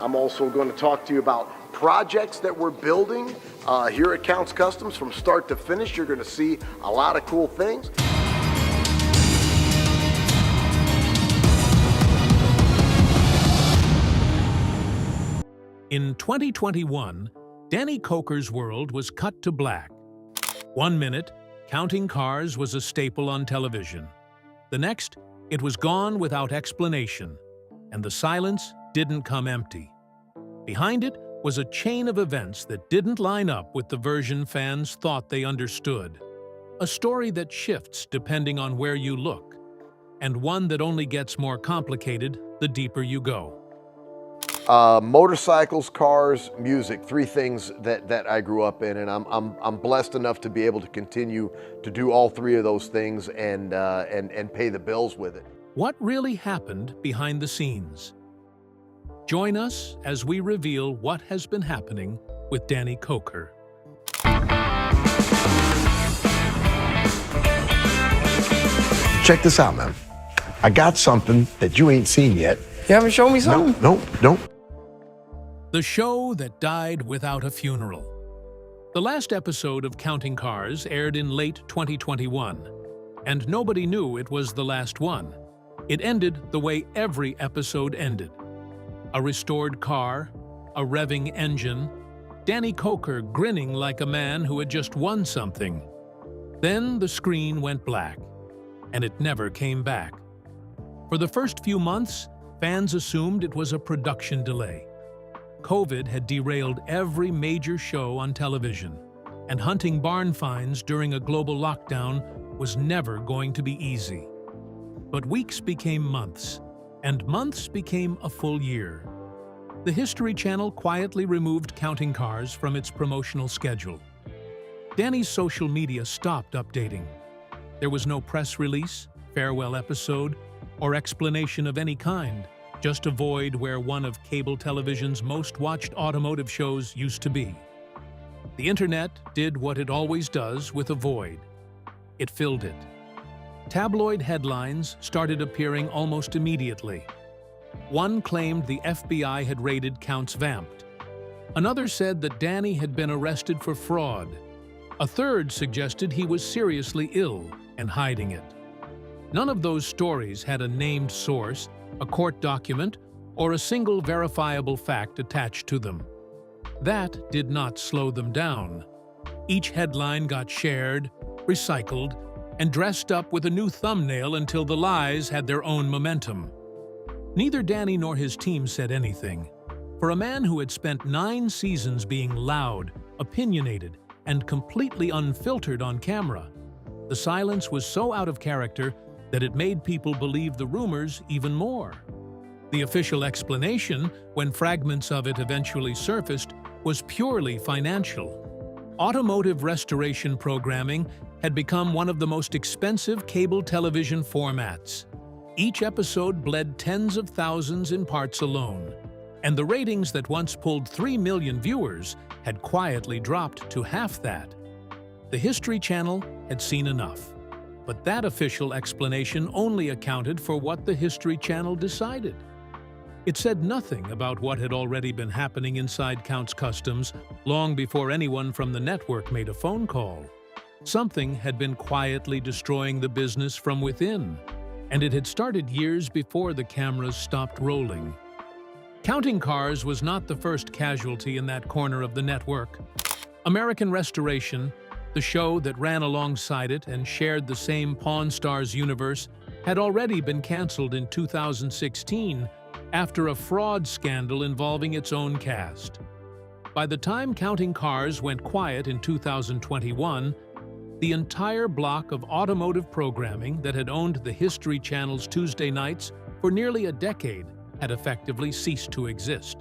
I'm also going to talk to you about projects that we're building here at Counts Customs from start to finish. You're going to see a lot of cool things. In 2021, Danny Koker's world was cut to black. 1 minute, counting cars was a staple on television. The next, it was gone without explanation, and the silence didn't come empty. Behind it was a chain of events that didn't line up with the version fans thought they understood. A story that shifts depending on where you look, and one that only gets more complicated the deeper you go. Motorcycles, cars, music, three things that I grew up in, and I'm blessed enough to be able to continue to do all three of those things and pay the bills with it. What really happened behind the scenes? Join us as we reveal what has been happening with Danny Koker. Check this out, man. I got something that you ain't seen yet. You haven't shown me something? No. The show that died without a funeral. The last episode of Counting Cars aired in late 2021, and nobody knew it was the last one. It ended the way every episode ended. A restored car, a revving engine, Danny Koker grinning like a man who had just won something. Then the screen went black, and it never came back. For the first few months, fans assumed it was a production delay. COVID had derailed every major show on television, and hunting barn finds during a global lockdown was never going to be easy. But weeks became months, and months became a full year. The History Channel quietly removed Counting Cars from its promotional schedule. Danny's social media stopped updating. There was no press release, farewell episode, or explanation of any kind, just a void where one of cable television's most watched automotive shows used to be. The internet did what it always does with a void. It filled it. Tabloid headlines started appearing almost immediately. One claimed the FBI had raided Counts Vamped. Another said that Danny had been arrested for fraud. A third suggested he was seriously ill and hiding it. None of those stories had a named source, a court document, or a single verifiable fact attached to them. That did not slow them down. Each headline got shared, recycled, and dressed up with a new thumbnail until the lies had their own momentum. Neither Danny nor his team said anything. For a man who had spent 9 seasons being loud, opinionated, and completely unfiltered on camera, the silence was so out of character that it made people believe the rumors even more. The official explanation, when fragments of it eventually surfaced, was purely financial. Automotive restoration programming had become one of the most expensive cable television formats. Each episode bled tens of thousands in parts alone, and the ratings that once pulled 3 million viewers had quietly dropped to half that. The History Channel had seen enough. But that official explanation only accounted for what the History Channel decided. It said nothing about what had already been happening inside Counts Customs long before anyone from the network made a phone call. Something had been quietly destroying the business from within, and it had started years before the cameras stopped rolling. Counting Cars was not the first casualty in that corner of the network. American Restoration, the show that ran alongside it and shared the same Pawn Stars universe, had already been canceled in 2016 after a fraud scandal involving its own cast. By the time Counting Cars went quiet in 2021, the entire block of automotive programming that had owned the History Channel's Tuesday nights for nearly a decade had effectively ceased to exist.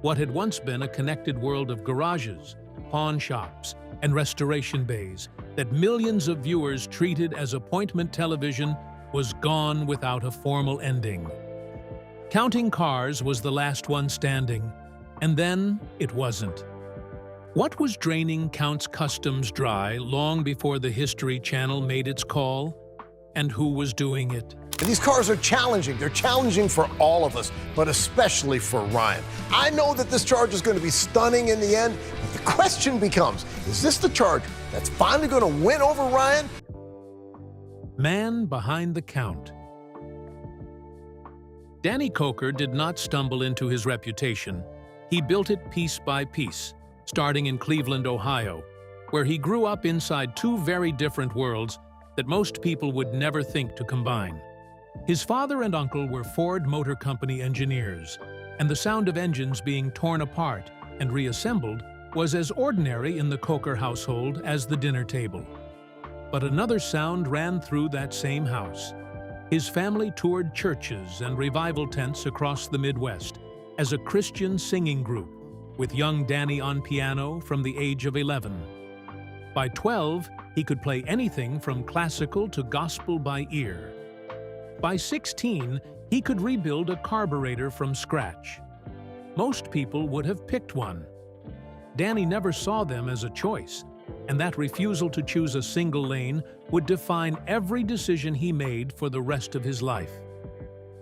What had once been a connected world of garages, pawn shops, and restoration bays that millions of viewers treated as appointment television was gone without a formal ending. Counting Cars was the last one standing, and then it wasn't. What was draining Counts Customs dry long before the History Channel made its call? And who was doing it? And these cars are challenging. They're challenging for all of us, but especially for Ryan. I know that this Charger is going to be stunning in the end, but the question becomes, is this the Charger that's finally going to win over Ryan? Man behind the count. Danny Koker did not stumble into his reputation. He built it piece by piece, starting in Cleveland, Ohio, where he grew up inside two very different worlds that most people would never think to combine. His father and uncle were Ford Motor Company engineers, and the sound of engines being torn apart and reassembled was as ordinary in the Koker household as the dinner table. But another sound ran through that same house. His family toured churches and revival tents across the Midwest as a Christian singing group, with young Danny on piano from the age of 11. By 12, he could play anything from classical to gospel by ear. By 16, he could rebuild a carburetor from scratch. Most people would have picked one. Danny never saw them as a choice, and that refusal to choose a single lane would define every decision he made for the rest of his life.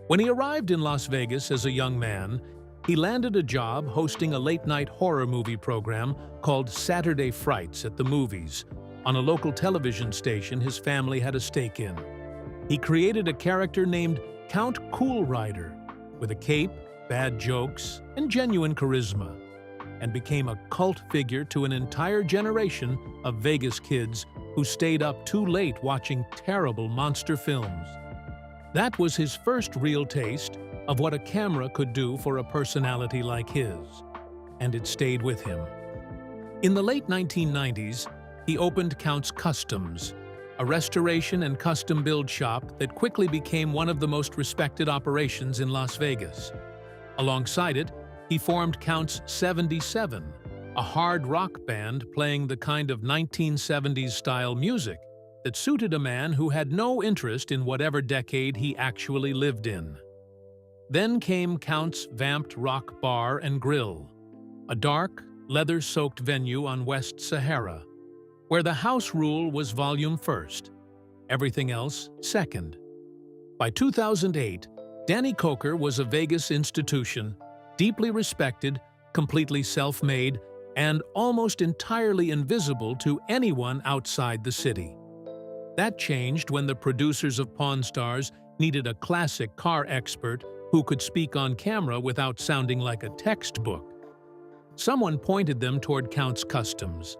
When he arrived in Las Vegas as a young man, he landed a job hosting a late-night horror movie program called Saturday Frights at the Movies on a local television station his family had a stake in. He created a character named Count Cool Rider, with a cape, bad jokes, and genuine charisma, and became a cult figure to an entire generation of Vegas kids who stayed up too late watching terrible monster films. That was his first real taste of what a camera could do for a personality like his, and it stayed with him. In the late 1990s, he opened Count's Customs, a restoration and custom build shop that quickly became one of the most respected operations in Las Vegas. Alongside it, he formed Count's 77, a hard rock band playing the kind of 1970s style music that suited a man who had no interest in whatever decade he actually lived in. Then came Count's Vamped Rock Bar and Grill, a dark, leather-soaked venue on West Sahara, where the house rule was volume first, everything else second. By 2008, Danny Koker was a Vegas institution, deeply respected, completely self-made, and almost entirely invisible to anyone outside the city. That changed when the producers of Pawn Stars needed a classic car expert who could speak on camera without sounding like a textbook. Someone pointed them toward Count's Customs.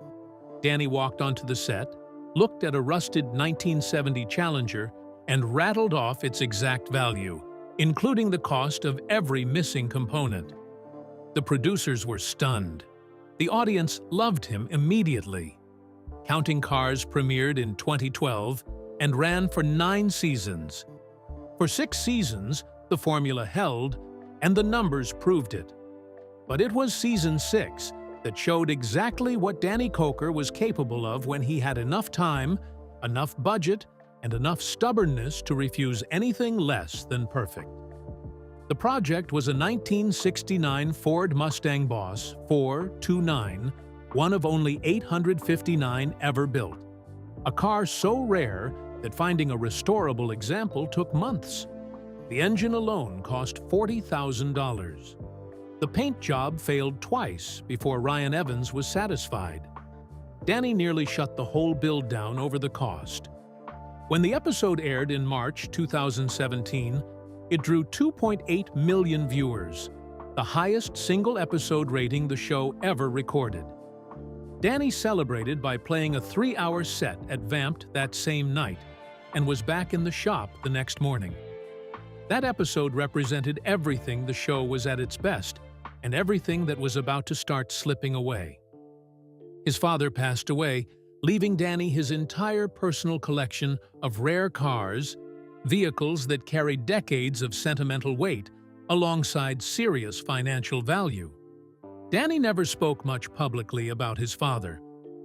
Danny walked onto the set, looked at a rusted 1970 Challenger, and rattled off its exact value, including the cost of every missing component. The producers were stunned. The audience loved him immediately. Counting Cars premiered in 2012 and ran for 9 seasons. For 6 seasons, the formula held, and the numbers proved it. But it was season 6 that showed exactly what Danny Koker was capable of when he had enough time, enough budget, and enough stubbornness to refuse anything less than perfect. The project was a 1969 Ford Mustang Boss 429, one of only 859 ever built. A car so rare that finding a restorable example took months. The engine alone cost $40,000. The paint job failed twice before Ryan Evans was satisfied. Danny nearly shut the whole build down over the cost. When the episode aired in March 2017, it drew 2.8 million viewers, the highest single-episode rating the show ever recorded. Danny celebrated by playing a 3-hour set at Vamped that same night and was back in the shop the next morning. That episode represented everything the show was at its best and everything that was about to start slipping away. His father passed away, leaving Danny his entire personal collection of rare cars, vehicles that carried decades of sentimental weight alongside serious financial value. Danny never spoke much publicly about his father,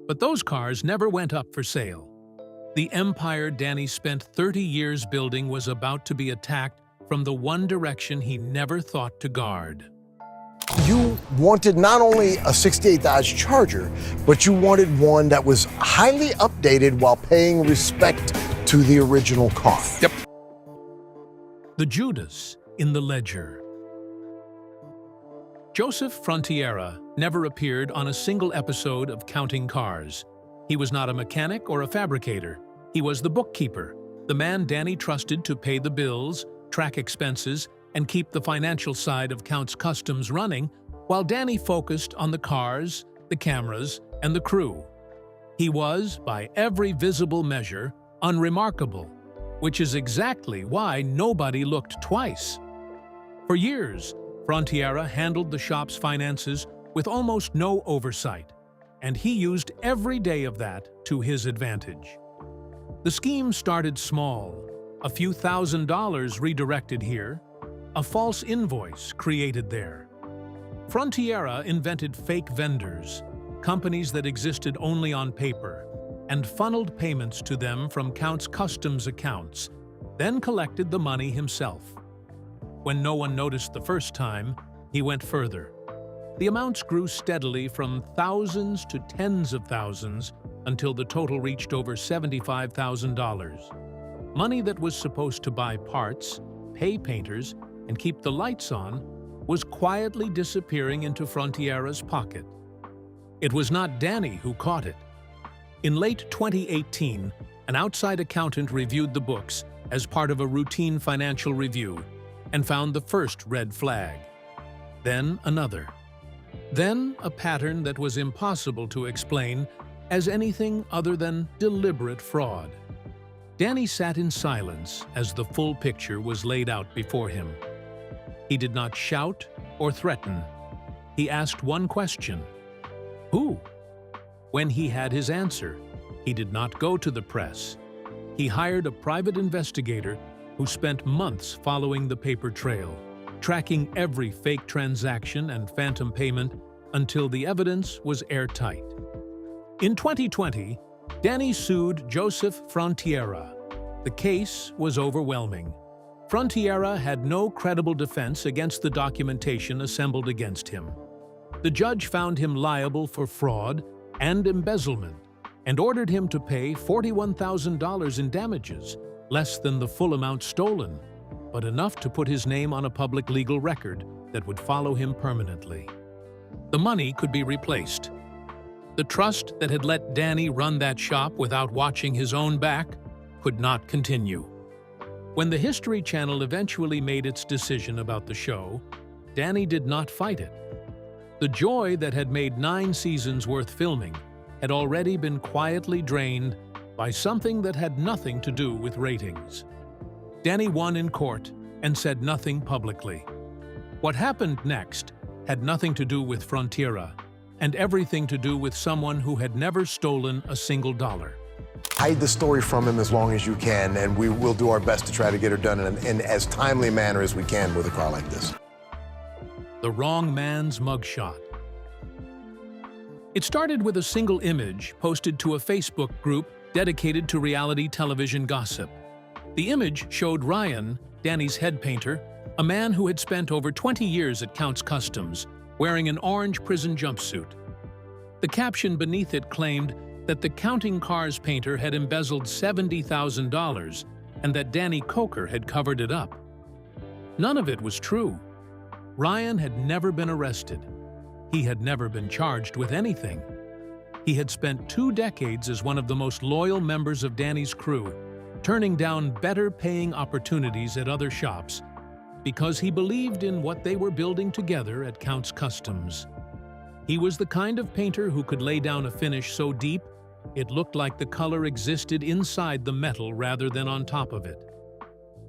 but those cars never went up for sale. The empire Danny spent 30 years building was about to be attacked from the one direction he never thought to guard. You wanted not only a 68 Dodge Charger, but you wanted one that was highly updated while paying respect to the original car. Yep. The Judas in the Ledger. Joseph Frontiera never appeared on a single episode of Counting Cars. He was not a mechanic or a fabricator. He was the bookkeeper, the man Danny trusted to pay the bills, track expenses, and keep the financial side of Counts Customs running, while Danny focused on the cars, the cameras, and the crew. He was, by every visible measure, unremarkable, which is exactly why nobody looked twice. For years, Frontiera handled the shop's finances with almost no oversight, and he used every day of that to his advantage. The scheme started small, a few $1,000s redirected here, a false invoice created there. Frontiera invented fake vendors, companies that existed only on paper, and funneled payments to them from Counts Customs accounts, then collected the money himself. When no one noticed the first time, he went further. The amounts grew steadily from thousands to tens of thousands until the total reached over $75,000. Money that was supposed to buy parts, pay painters, and keep the lights on was quietly disappearing into Frontiera's pocket. It was not Danny who caught it. In late 2018, an outside accountant reviewed the books as part of a routine financial review and found the first red flag. Then another. Then a pattern that was impossible to explain as anything other than deliberate fraud. Danny sat in silence as the full picture was laid out before him. He did not shout or threaten. He asked one question: who? When he had his answer, he did not go to the press. He hired a private investigator who spent months following the paper trail, tracking every fake transaction and phantom payment until the evidence was airtight. In 2020, Danny sued Joseph Frontiera. The case was overwhelming. Frontiera had no credible defense against the documentation assembled against him. The judge found him liable for fraud and embezzlement and ordered him to pay $41,000 in damages, less than the full amount stolen, but enough to put his name on a public legal record that would follow him permanently. The money could be replaced. The trust that had let Danny run that shop without watching his own back could not continue. When the History Channel eventually made its decision about the show, Danny did not fight it. The joy that had made 9 seasons worth filming had already been quietly drained by something that had nothing to do with ratings. Danny won in court and said nothing publicly. What happened next had nothing to do with Frontiera and everything to do with someone who had never stolen a single dollar. Hide the story from him as long as you can, and we will do our best to try to get her done in as timely a manner as we can with a car like this. The wrong man's mugshot. It started with a single image posted to a Facebook group dedicated to reality television gossip. The image showed Ryan, Danny's head painter, a man who had spent over 20 years at Counts Customs, wearing an orange prison jumpsuit. The caption beneath it claimed that the Counting Cars painter had embezzled $70,000 and that Danny Koker had covered it up. None of it was true. Ryan had never been arrested. He had never been charged with anything. He had spent 2 decades as one of the most loyal members of Danny's crew, turning down better-paying opportunities at other shops because he believed in what they were building together at Counts Customs. He was the kind of painter who could lay down a finish so deep it looked like the color existed inside the metal rather than on top of it.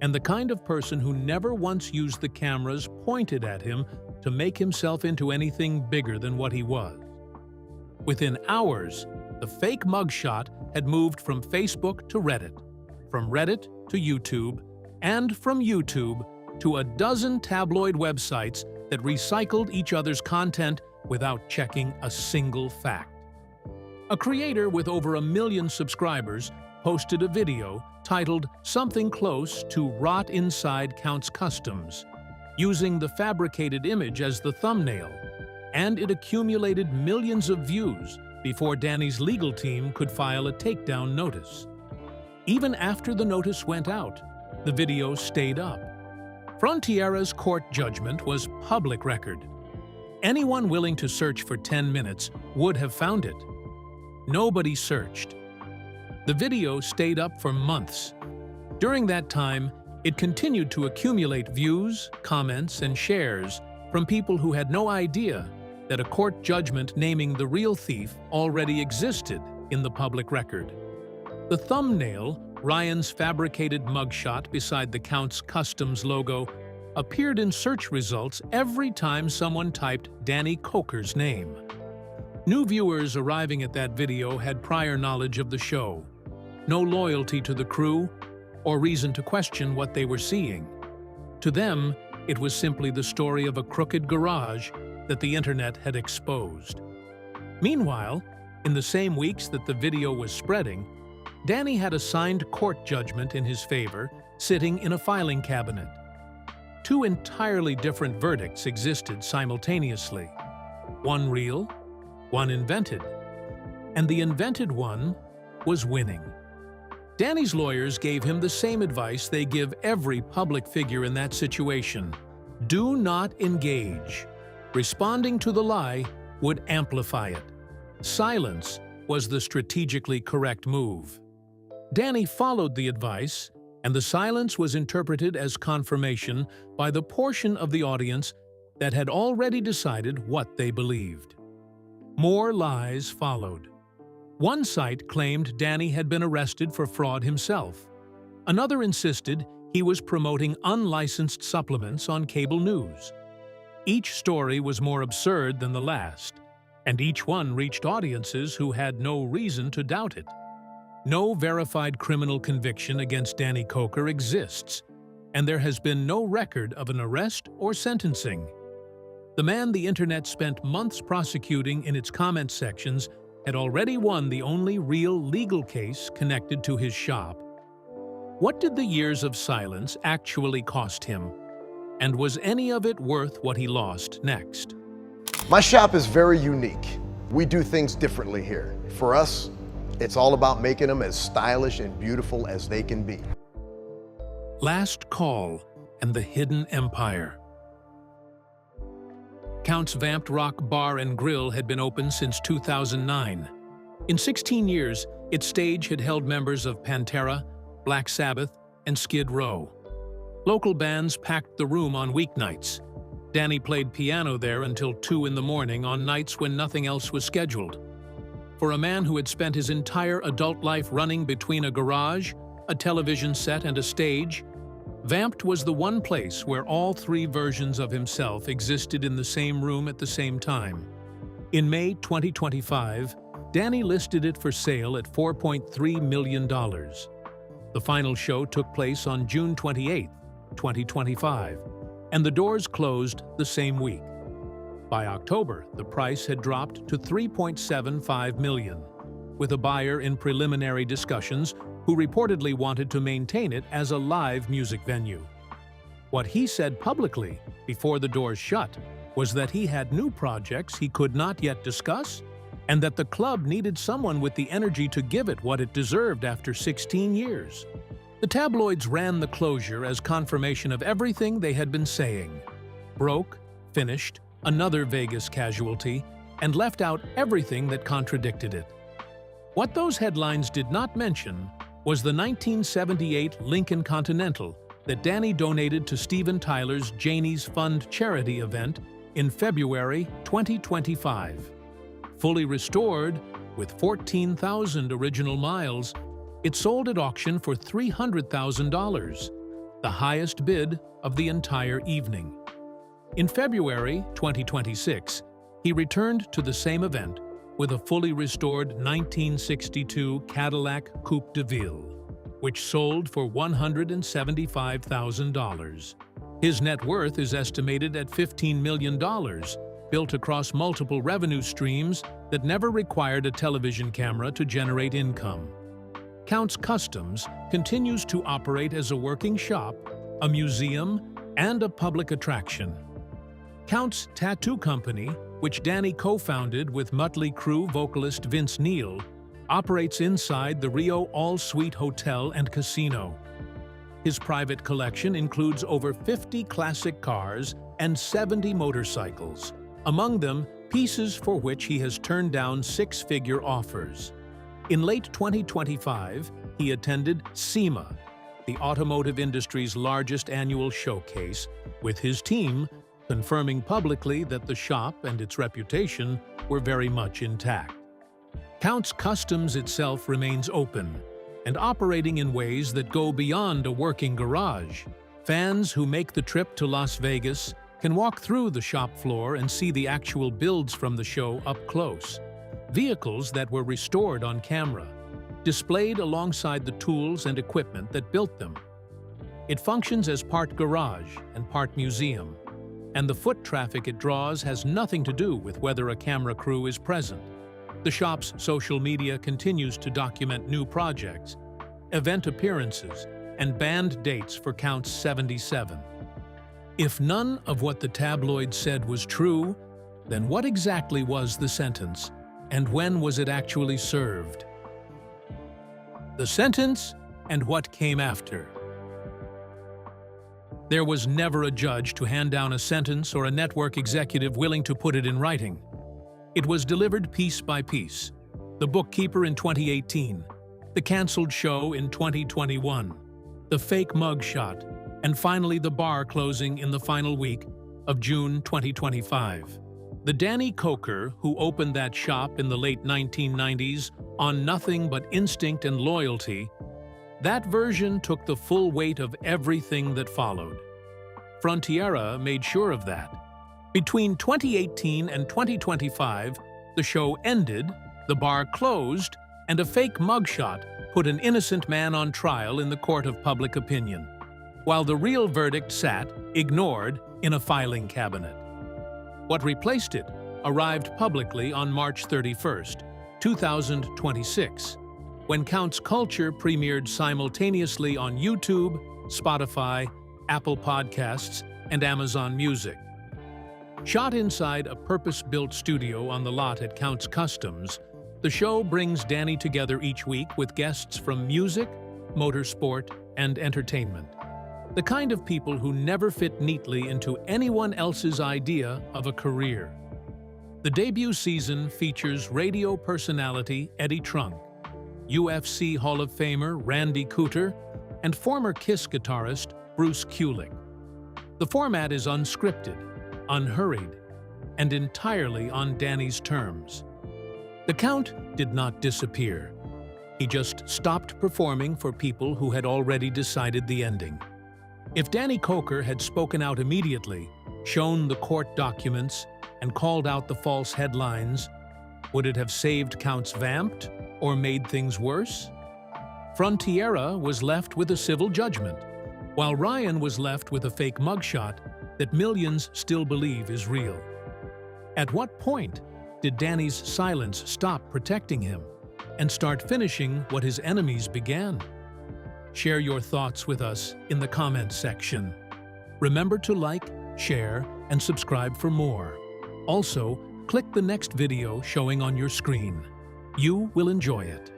And the kind of person who never once used the cameras pointed at him to make himself into anything bigger than what he was. Within hours, the fake mugshot had moved from Facebook to Reddit, from Reddit to YouTube, and from YouTube to a dozen tabloid websites that recycled each other's content without checking a single fact. A creator with over 1 million subscribers posted a video titled "Something Close to Rot Inside Counts Customs," using the fabricated image as the thumbnail, and it accumulated millions of views before Danny's legal team could file a takedown notice. Even after the notice went out, the video stayed up, Frontiera's court judgment was public record. Anyone willing to search for 10 minutes would have found it. Nobody searched. The video stayed up for months. During that time, it continued to accumulate views, comments, and shares from people who had no idea that a court judgment naming the real thief already existed in the public record. The thumbnail, Ryan's fabricated mugshot beside the Count's Customs logo, appeared in search results every time someone typed Danny Koker's name. New viewers arriving at that video had prior knowledge of the show, no loyalty to the crew, or reason to question what they were seeing. To them, it was simply the story of a crooked garage that the internet had exposed. Meanwhile, in the same weeks that the video was spreading, Danny had a signed court judgment in his favor sitting in a filing cabinet. Two entirely different verdicts existed simultaneously. One real, one invented. And the invented one was winning. Danny's lawyers gave him the same advice they give every public figure in that situation. Do not engage. Responding to the lie would amplify it. Silence was the strategically correct move. Danny followed the advice, and the silence was interpreted as confirmation by the portion of the audience that had already decided what they believed. More lies followed. One site claimed Danny had been arrested for fraud himself. Another insisted he was promoting unlicensed supplements on cable news. Each story was more absurd than the last, and each one reached audiences who had no reason to doubt it. No verified criminal conviction against Danny Koker exists, and there has been no record of an arrest or sentencing. The man the internet spent months prosecuting in its comment sections had already won the only real legal case connected to his shop. What did the years of silence actually cost him? And was any of it worth what he lost next? My shop is very unique. We do things differently here. For us, it's all about making them as stylish and beautiful as they can be. Last Call and the Hidden Empire. Count's Vamped Rock Bar and Grill had been open since 2009. In 16 years, its stage had held members of Pantera, Black Sabbath, and Skid Row. Local bands packed the room on weeknights. Danny played piano there until 2 in the morning on nights when nothing else was scheduled. For a man who had spent his entire adult life running between a garage, a television set, and a stage, Vamped was the one place where all three versions of himself existed in the same room at the same time. In May 2025, Danny listed it for sale at $4.3 million. The final show took place on June 28, 2025, and the doors closed the same week. By October, the price had dropped to $3.75 million, with a buyer in preliminary discussions who reportedly wanted to maintain it as a live music venue. What he said publicly, before the doors shut, was that he had new projects he could not yet discuss, and that the club needed someone with the energy to give it what it deserved after 16 years. The tabloids ran the closure as confirmation of everything they had been saying. Broke, finished, another Vegas casualty, and left out everything that contradicted it. What those headlines did not mention was the 1978 Lincoln Continental that Danny donated to Steven Tyler's Janie's Fund charity event in February 2025. Fully restored, with 14,000 original miles, it sold at auction for $300,000, the highest bid of the entire evening. In February 2026, he returned to the same event with a fully restored 1962 Cadillac Coupe de Ville, which sold for $175,000. His net worth is estimated at $15 million, built across multiple revenue streams that never required a television camera to generate income. Count's Customs continues to operate as a working shop, a museum, and a public attraction. Count's Tattoo Company, which Danny co-founded with Mötley Crüe vocalist Vince Neil, operates inside the Rio All Suite Hotel and Casino. His private collection includes over 50 classic cars and 70 motorcycles, among them pieces for which he has turned down six-figure offers. In late 2025, he attended SEMA, the automotive industry's largest annual showcase, with his team confirming publicly that the shop and its reputation were very much intact. Count's Customs itself remains open and operating in ways that go beyond a working garage. Fans who make the trip to Las Vegas can walk through the shop floor and see the actual builds from the show up close. Vehicles that were restored on camera, displayed alongside the tools and equipment that built them. It functions as part garage and part museum, and the foot traffic it draws has nothing to do with whether a camera crew is present. The shop's social media continues to document new projects, event appearances, and band dates for Count's 77. If none of what the tabloid said was true, then what exactly was the sentence, and when was it actually served? The sentence and what came after. There was never a judge to hand down a sentence or a network executive willing to put it in writing. It was delivered piece by piece. The Bookkeeper in 2018, the canceled show in 2021, the fake mugshot, and finally the bar closing in the final week of June 2025. The Danny Koker, who opened that shop in the late 1990s on nothing but instinct and loyalty, that version took the full weight of everything that followed. Frontiera made sure of that. Between 2018 and 2025, the show ended, the bar closed, and a fake mugshot put an innocent man on trial in the court of public opinion, while the real verdict sat, ignored, in a filing cabinet. What replaced it arrived publicly on March 31st, 2026, when Count's Culture premiered simultaneously on YouTube, Spotify, Apple Podcasts, and Amazon Music. Shot inside a purpose-built studio on the lot at Count's Customs, the show brings Danny together each week with guests from music, motorsport, and entertainment. The kind of people who never fit neatly into anyone else's idea of a career. The debut season features radio personality Eddie Trunk, UFC Hall of Famer Randy Couture, and former Kiss guitarist Bruce Kulick. The format is unscripted, unhurried, and entirely on Danny's terms. The Count did not disappear. He just stopped performing for people who had already decided the ending. If Danny Koker had spoken out immediately, shown the court documents, and called out the false headlines, would it have saved Count's Vamped or made things worse? Frontiera was left with a civil judgment, while Ryan was left with a fake mugshot that millions still believe is real. At what point did Danny's silence stop protecting him and start finishing what his enemies began? Share your thoughts with us in the comments section. Remember to like, share, and subscribe for more. Also, click the next video showing on your screen. You will enjoy it.